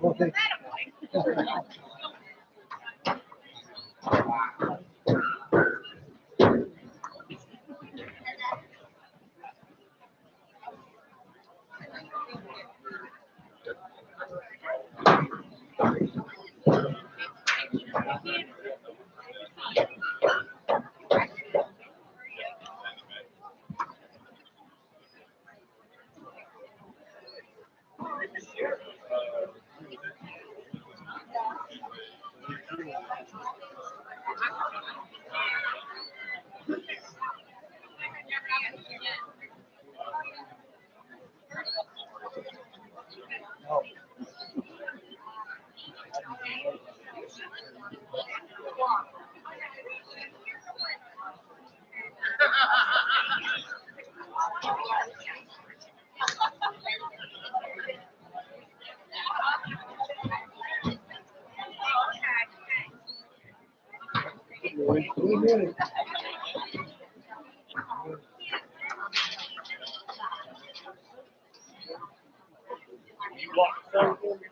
Okay.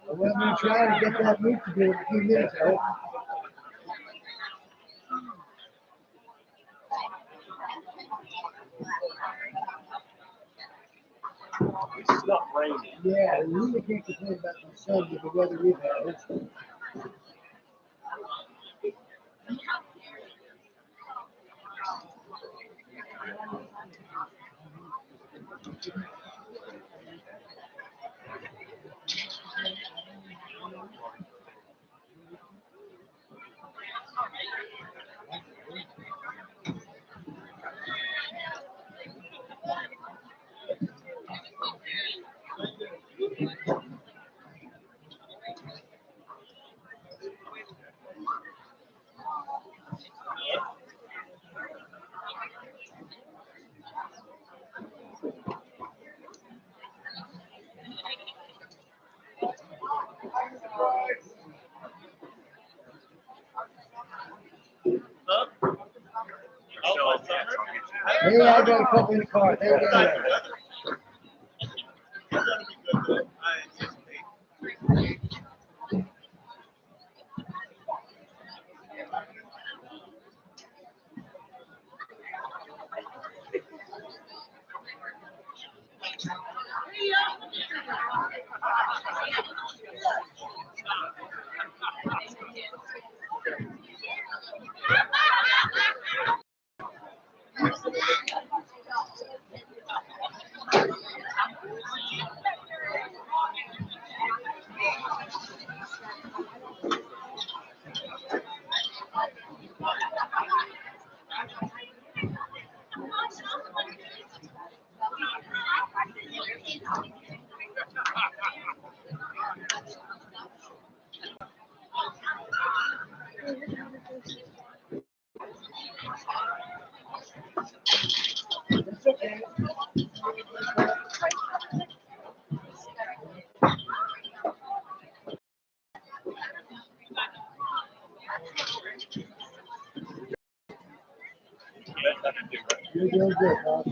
Well, I'm trying to get that meat to do in a few minutes. Right? It's not raining. Yeah, we really can't complain about the sun with the weather we've had. Hey, I got a couple in the car. There we go. It's okay. You're doing good, Bob.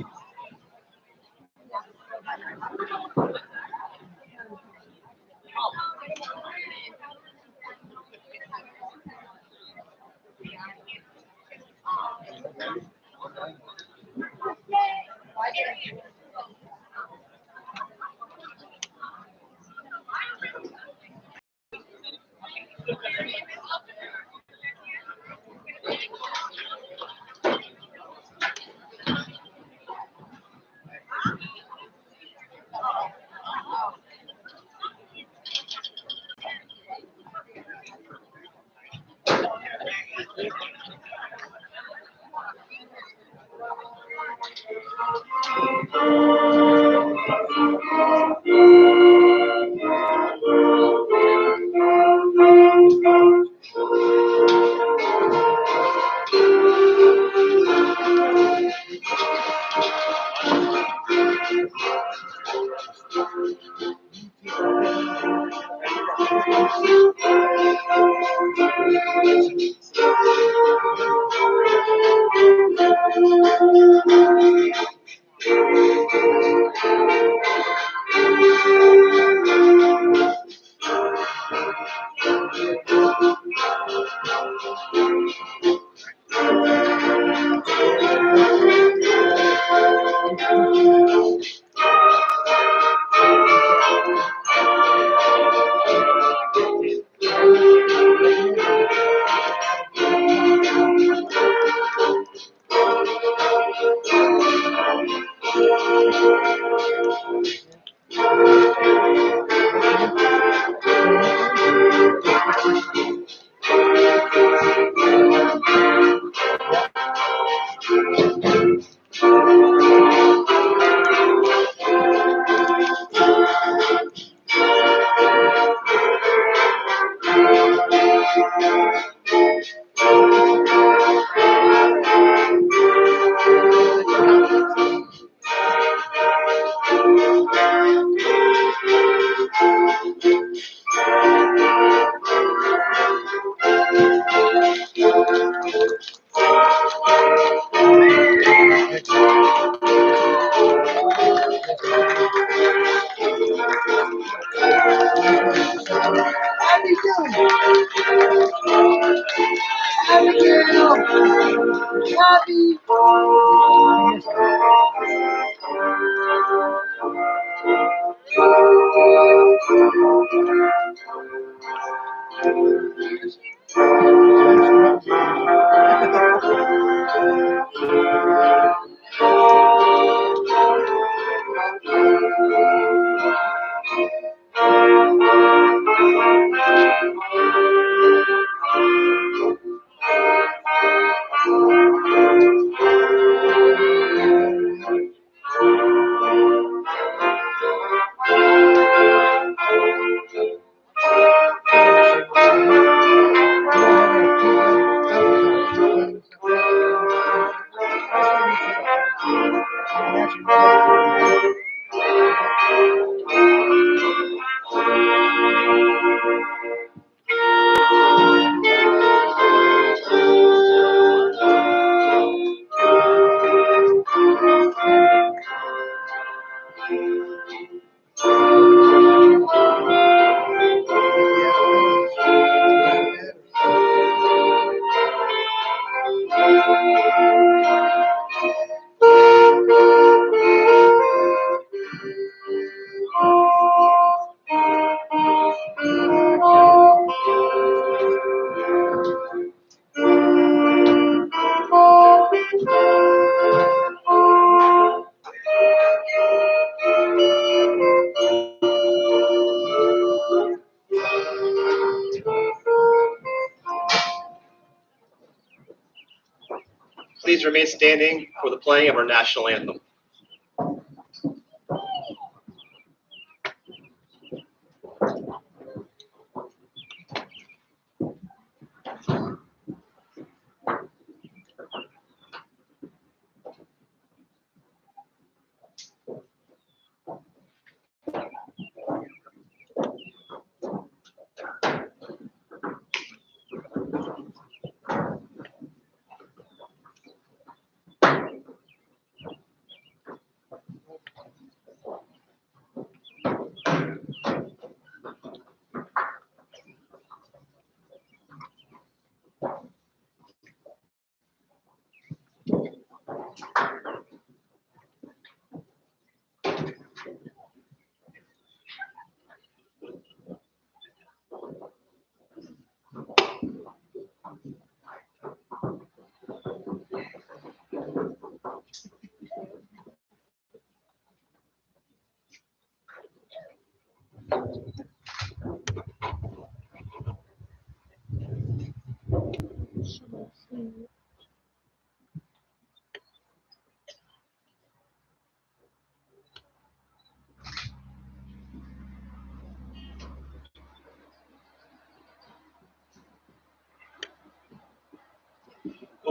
Please remain standing for the playing of our national anthem.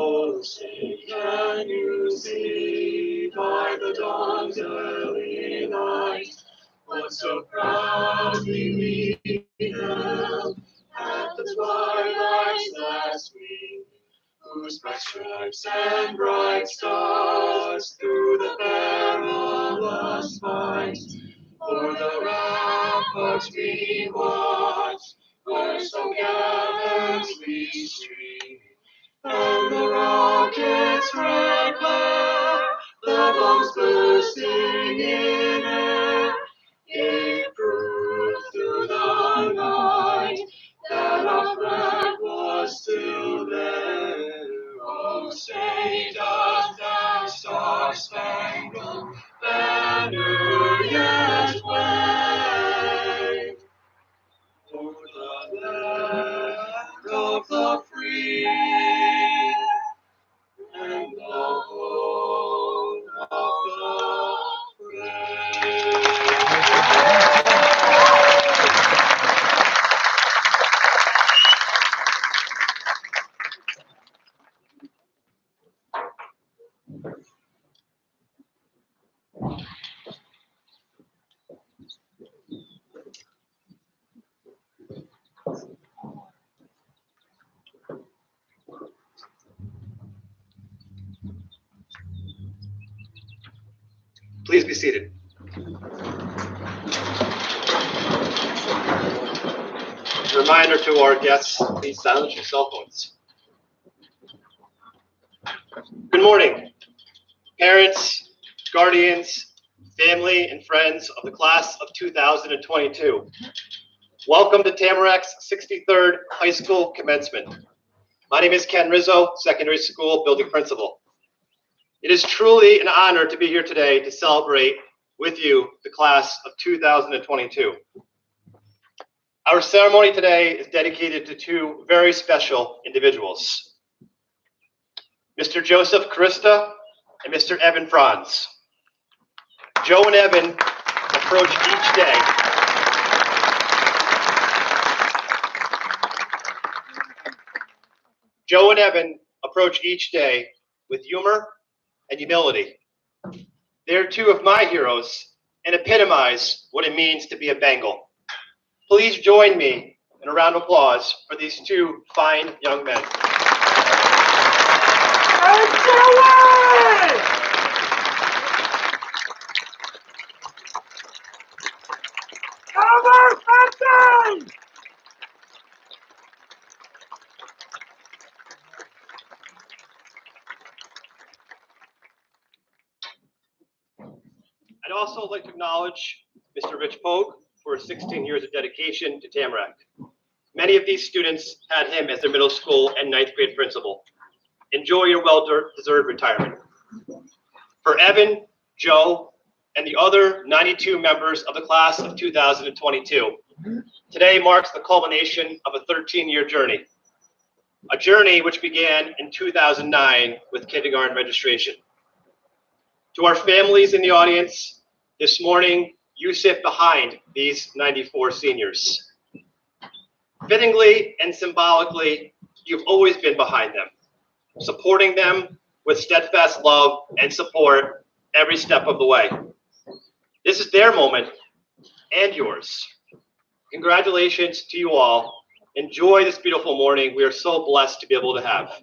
Oh, say, can you see by the dawn's early light what so proudly we hailed at the twilight's last gleam, whose bright stripes and bright stars through the perilous fight o'er the ramparts we watched, where so gallantly streamed. And the rocket's red glare, the bombs bursting in air, gave proof through the night that our flag was still there. Oh, say does that star-spangled banner yet wave o'er the land of the free and the home of the brave? Please be seated. A reminder to our guests, please silence your cell phones. Good morning, parents, guardians, family, and friends of the class of 2022. Welcome to Tamarac's 63rd High School Commencement. My name is Ken Rizzo, Secondary School Building Principal. It is truly an honor to be here today to celebrate with you the class of 2022. Our ceremony today is dedicated to two very special individuals, Mr. Joseph Carista and Mr. Evan Franz. Joe and Evan approach each day with humor and humility. They're two of my heroes and epitomize what it means to be a Bengal. Please join me in a round of applause for these two fine young men. I'd also like to acknowledge Mr. Rich Pogue for his 16 years of dedication to Tamarac. Many of these students had him as their middle school and ninth grade principal. Enjoy your well-deserved retirement. For Evan, Joe, and the other 92 members of the class of 2022, today marks the culmination of a 13-year journey. a journey which began in 2009 with kindergarten registration. To our families in the audience, this morning, you sit behind these 94 seniors. Fittingly and symbolically, you've always been behind them, supporting them with steadfast love and support every step of the way. This is their moment and yours. Congratulations to you all. Enjoy this beautiful morning we are so blessed to be able to have.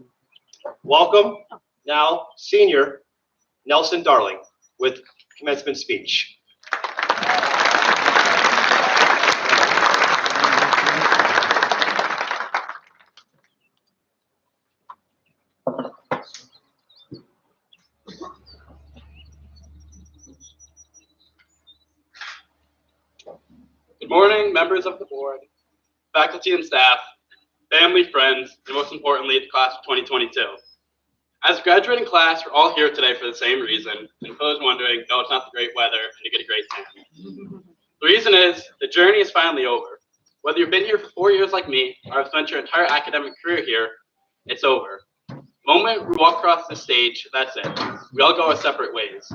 Welcome, now, Senior Nelson Darling with commencement speech. Good morning, members of the board, faculty and staff, family, friends, and most importantly, the class of 2022. As a graduating class, we're all here today for the same reason, and for those wondering, no, it's not the great weather and to get a great tan. The reason is, the journey is finally over. Whether you've been here for 4 years like me, or have spent your entire academic career here, it's over. The moment we walk across the stage, that's it. We all go our separate ways.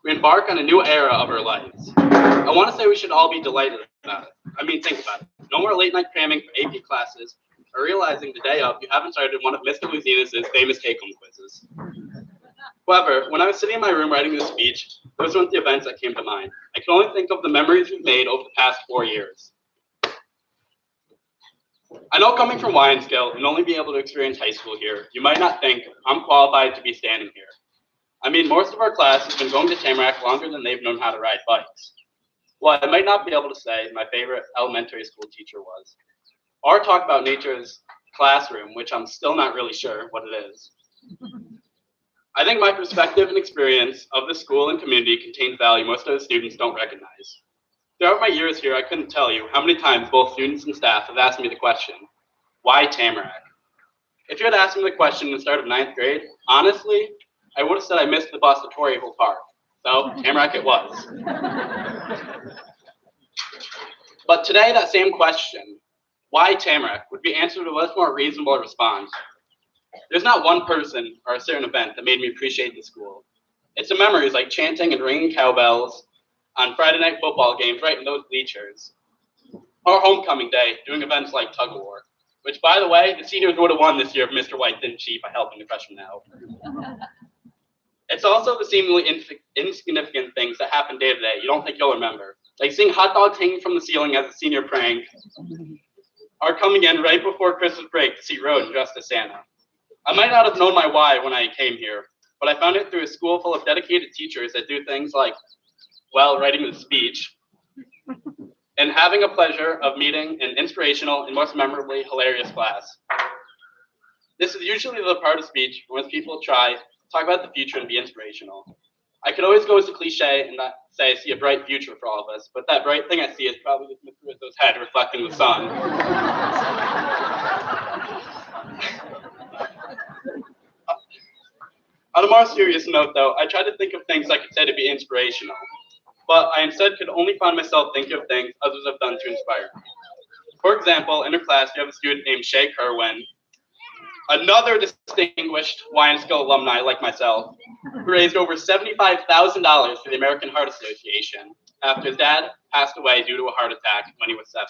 We embark on a new era of our lives. I want to say we should all be delighted about it. I mean, think about it. No more late night cramming for AP classes, or realizing the day of you haven't started one of Mr. Luzinas's famous take-home quizzes. However, when I was sitting in my room writing this speech, those weren't the events that came to mind. I can only think of the memories we've made over the past 4 years. I know coming from Wyanskill and only being able to experience high school here, you might not think I'm qualified to be standing here. I mean, most of our class has been going to Tamarac longer than they've known how to ride bikes. Well, I might not be able to say my favorite elementary school teacher was, or talk about nature's classroom, which I'm still not really sure what it is. I think my perspective and experience of the school and community contains value most of the students don't recognize. Throughout my years here, I couldn't tell you how many times both students and staff have asked me the question, why Tamarac? If you had asked me the question in the start of 9th grade, honestly, I would have said I missed the bus to Torreyville Park. So Tamarac it was. But today, that same question, why Tamarac, would be answered with a much more reasonable response. There's not one person or a certain event that made me appreciate the school. It's the memories like chanting and ringing cowbells on Friday night football games right in those bleachers. Or homecoming day, doing events like tug of war, which, by the way, the seniors would have won this year if Mr. White didn't cheat by helping the freshmen out. It's also the seemingly insignificant things that happen day to day you don't think you'll remember, like seeing hot dogs hanging from the ceiling as a senior prank, or coming in right before Christmas break to see Roden dressed as Santa. I might not have known my why when I came here, but I found it through a school full of dedicated teachers that do things like, well, writing the speech, and having a pleasure of meeting an inspirational and most memorably hilarious class. This is usually the part of speech when people try to talk about the future and be inspirational. I could always go as a cliche and not say I see a bright future for all of us, but that bright thing I see is probably just Mr. Rizzo's head reflecting the sun. On a more serious note, though, I tried to think of things I could say to be inspirational, but I instead could only find myself thinking of things others have done to inspire me. For example, in her class, you have a student named Shay Kerwin, another distinguished Wyanskill alumni like myself, who raised over $75,000 for the American Heart Association after his dad passed away due to a heart attack when he was 7.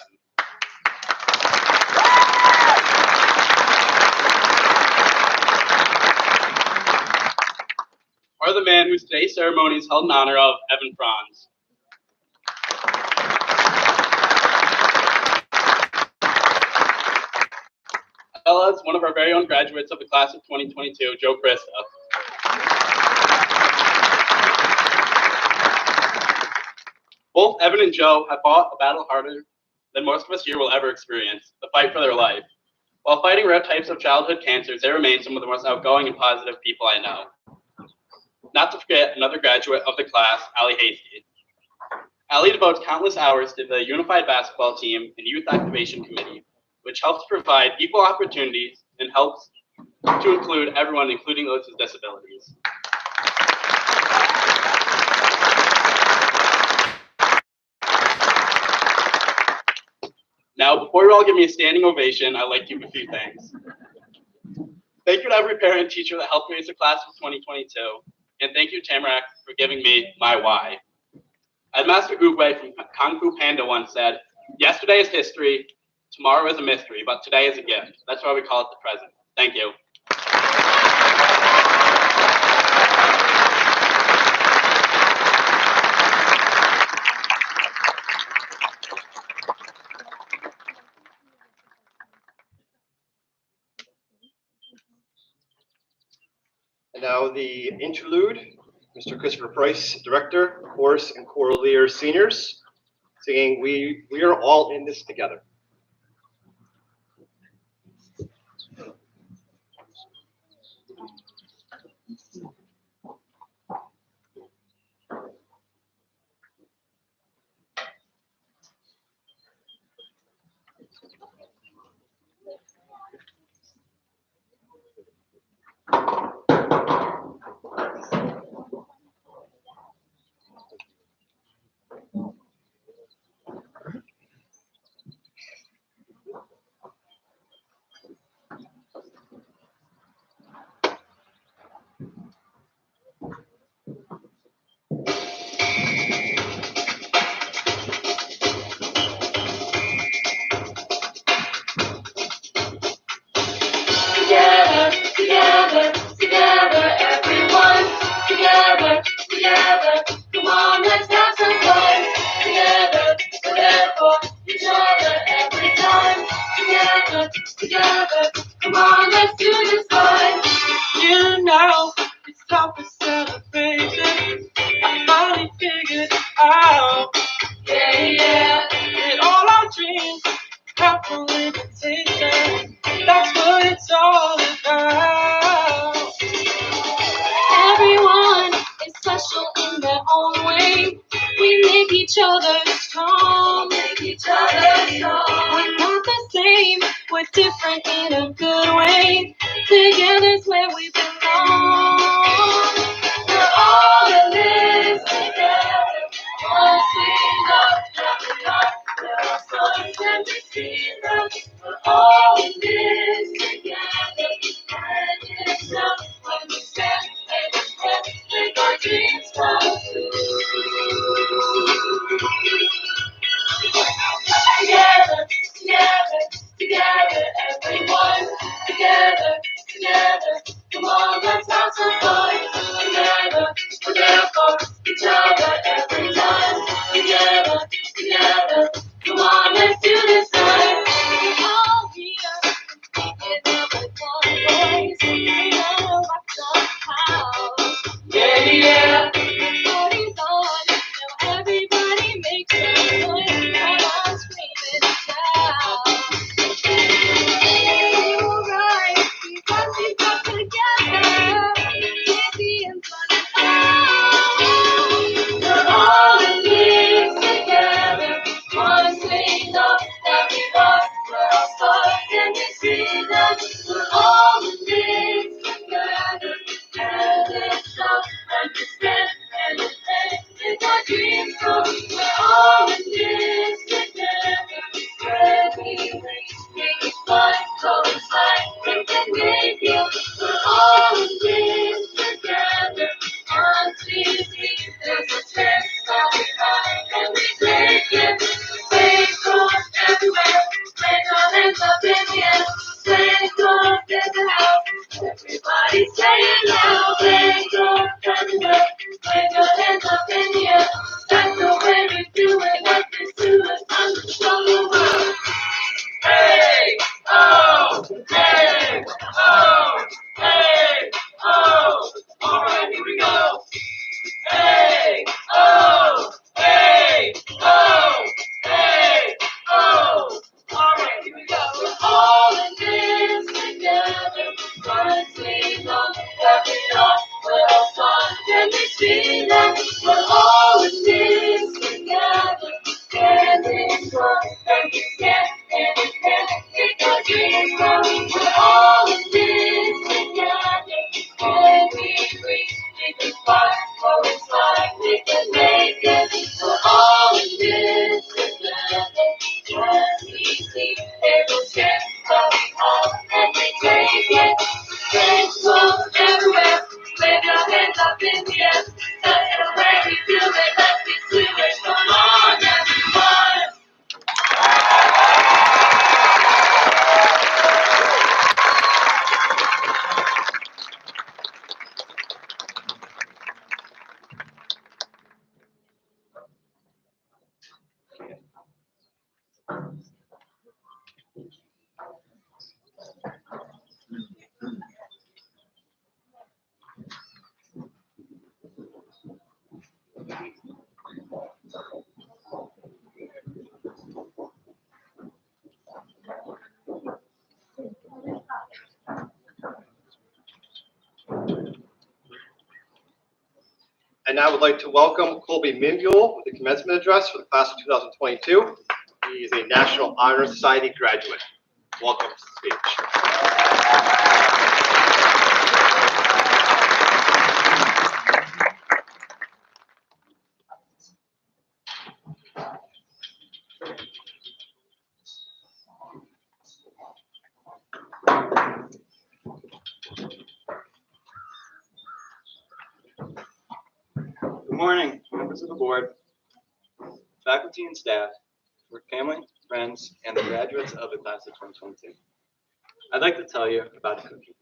Or the man whose today's ceremony is held in honor of, Evan Franz. As well as one of our very own graduates of the class of 2022, Joe Krista. Both Evan and Joe have fought a battle harder than most of us here will ever experience, the fight for their life. While fighting rare types of childhood cancers, they remain some of the most outgoing and positive people I know. Not to forget another graduate of the class, Allie Hasty. Allie devotes countless hours to the Unified Basketball Team and Youth Activation Committee, which helps provide equal opportunities and helps to include everyone, including those with disabilities. Now, before you all give me a standing ovation, I'd like to give a few things. Thank you to every parent and teacher that helped raise the class of 2022. And thank you, Tamarac, for giving me my why. As Master Gugwei from Kung Fu Panda once said, yesterday is history, tomorrow is a mystery, but today is a gift. That's why we call it the present. Thank you. And now the interlude, Mr. Christopher Price, Director, Chorus and Choral Leader Seniors, singing We Are All in This Together. Together, together, together, everyone. Together, together, come on, let's have some fun. Together, we're there for each other every time. Together, together, come on, let's do this fun. You know, it's time for celebration. I finally figured out Yeah, yeah. that all our dreams have a limitation. That's what it's all about. Everyone is special in their own way. We make each other strong. We're not the same, we're different in a good way. Together's where we belong. We're all in this together. One sweet love, happy heart. We're all stars and we see them. We're all in this together. And it's love when we stand and make our dreams come true. Together, together, together, everyone. Together, together, come on, let's have some fun. Together, we're there for each other every time. Together, together, come on, let's do this time. All here, with one voice, we know what's our house. Yeah, yeah. The party's on, now everybody make some noise. Come on, scream it out. Alright, we got together. Easy and fun we're all in this together. One sing up every bar. We're all stars and we see them. We're all in this together. And it's up and we stand and we make our dreams come. We're all in this together. Where we reach, make it fun, so it's like we can make it. We're all in this together. 1, 2, 3, there's a chance that we find and we take it. Play goes everywhere, play your hands up in the air. Play goes in the house, everybody say it loud. Play goes everywhere, play your hands up in the air. That's the way we do it, like this to us, I'm the world. Hey, oh, hey, oh, hey, oh. All right, here we go. Hey, oh, hey, oh, hey, oh. All right, here we go. We're all in this together. One sweet love, every heart, we're all fun, and we see them. We're all in this together. And it's love, and we stand, and we can make our dreams come. We're all in this together. And we reach, make it fun, for it's like we can make it. We're all in this together. When we see every chance that we have, and we take it. in the air. That's the way we do it. Let's get to it. Come on, everyone. And now I would like to welcome Colby Minbuell with the commencement address for the class of 2022. He is a National Honor Society graduate. Welcome to the speech. Good morning, members of the board, faculty and staff, work family, friends, and the graduates of the class of 2022. I'd like to tell you about a cookie.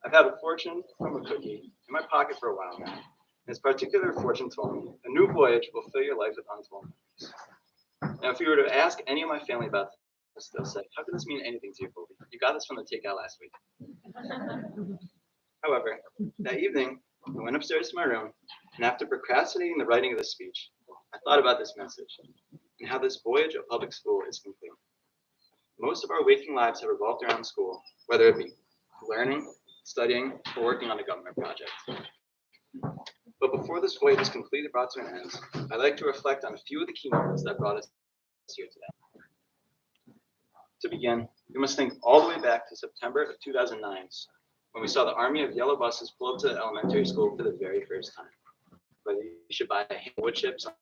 I've had a fortune from a cookie in my pocket for a while now. And this particular fortune told me, a new voyage will fill your life with untold memories. Now, if you were to ask any of my family about this, they'll say, how could this mean anything to you, Colby? You got this from the takeout last week. However, that evening, I went upstairs to my room, and after procrastinating the writing of this speech, I thought about this message and how this voyage of public school is complete. Most of our waking lives have revolved around school, whether it be learning, studying, or working on a government project. But before this voyage is completely brought to an end, I'd like to reflect on a few of the key moments that brought us here today. To begin, we must think all the way back to September of 2009, when we saw the army of yellow buses pull up to the elementary school for the very first time. Whether you should buy wood chips on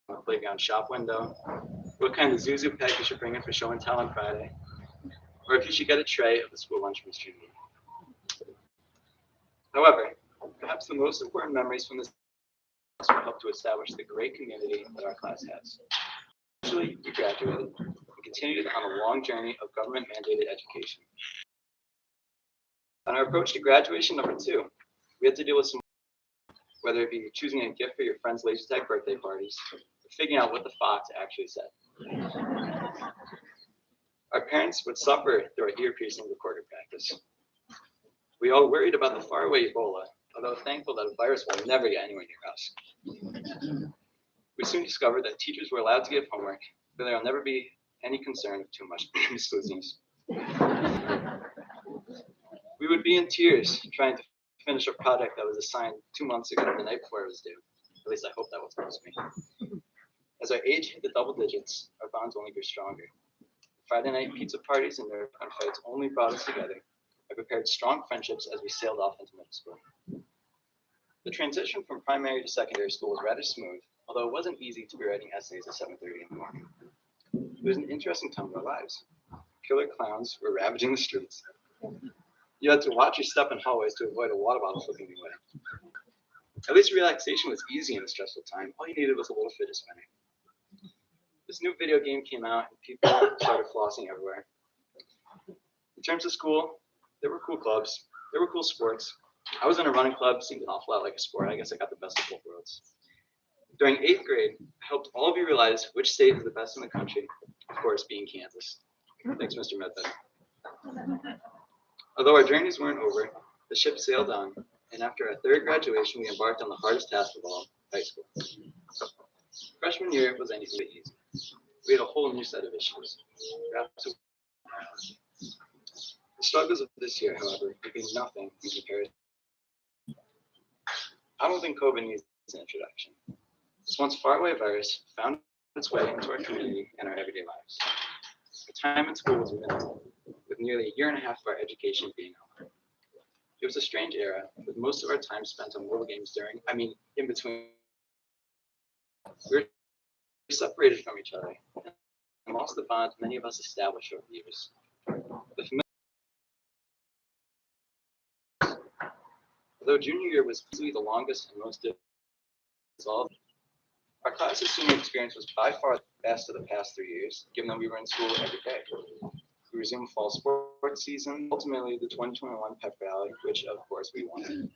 the playground shop window, what kind of Zuzu peg you should bring in for show and tell on Friday, or if you should get a tray of the school lunch mystery meat. However, perhaps the most important memories from this class will help to establish the great community that our class has. Eventually, we graduated and continued on a long journey of government-mandated education. On our approach to graduation number 2, we had to deal with some, whether it be choosing a gift for your friend's laser tag birthday parties, or figuring out what the fox actually said. Our parents would suffer through our ear-piercing recorder practice. We all worried about the faraway Ebola, although thankful that a virus will never get anywhere near us. We soon discovered that teachers were allowed to give homework, but there will never be any concern of too much exclusions. We would be in tears trying to finish a project that was assigned 2 months ago, the night before it was due. At least I hope that wasn't just me. As our age hit the double digits, our bonds only grew stronger. Friday night pizza parties and nerve gun fights only brought us together. I prepared strong friendships as we sailed off into middle school. The transition from primary to secondary school was rather smooth, although it wasn't easy to be writing essays at 7:30 in the morning. It was an interesting time of our lives. Killer clowns were ravaging the streets. You had to watch your step in hallways to avoid a water bottle flipping your way. At least relaxation was easy in a stressful time. All you needed was a little fidget spinning. This new video game came out and people started flossing everywhere. In terms of school, there were cool clubs, there were cool sports. I was in a running club, seemed an awful lot like a sport. I guess I got the best of both worlds. During 8th grade, I helped all of you realize which state is the best in the country, of course being Kansas. Thanks, Mr. Medved. Although our journeys weren't over, the ship sailed on, and after our 3rd graduation, we embarked on the hardest task of all, high school. Freshman year was anything but easy. We had a whole new set of issues. The struggles of this year, however, would be nothing in comparison. I don't think COVID needs an introduction. This once faraway virus found its way into our community and our everyday lives. Our time in school was minimal, with nearly a year and a half of our education being online. It was a strange era, with most of our time spent on mobile games in between. We were separated from each other and lost the bond many of us established over the years. The Although junior year was easily the longest and most difficult, our class's senior experience was by far the best of the past 3 years, given that we were in school every day. We resumed fall sports season, ultimately the 2021 pep rally, which of course we won.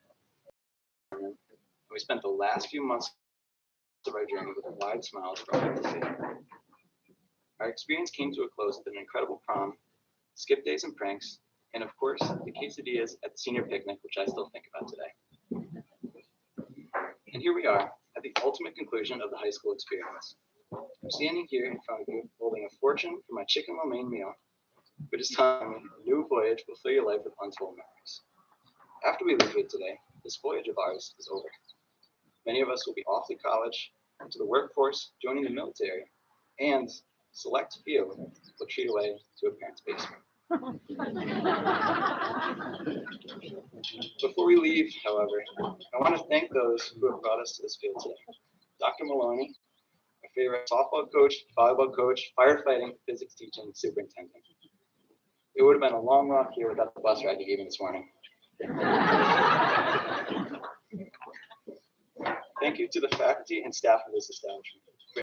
We spent the last few months of our journey with a wide smile from head to feet. Our experience came to a close with an incredible prom, skip days and pranks, and of course, the quesadillas at the senior picnic, which I still think about today. And here we are, at the ultimate conclusion of the high school experience. I'm standing here in front of you, holding a fortune for my chicken lo mein meal, but it's time a new voyage will fill your life with untold memories. After we leave here today, this voyage of ours is over. Many of us will be off to college, to the workforce, joining the military, and select few will treat away to a parent's basement. Before we leave, however, I want to thank those who have brought us to this field today. Dr. Maloney, my favorite softball coach, volleyball coach, firefighting, physics teaching superintendent. It would have been a long walk here without the bus ride you gave me this morning. Thank you to the faculty and staff of this establishment.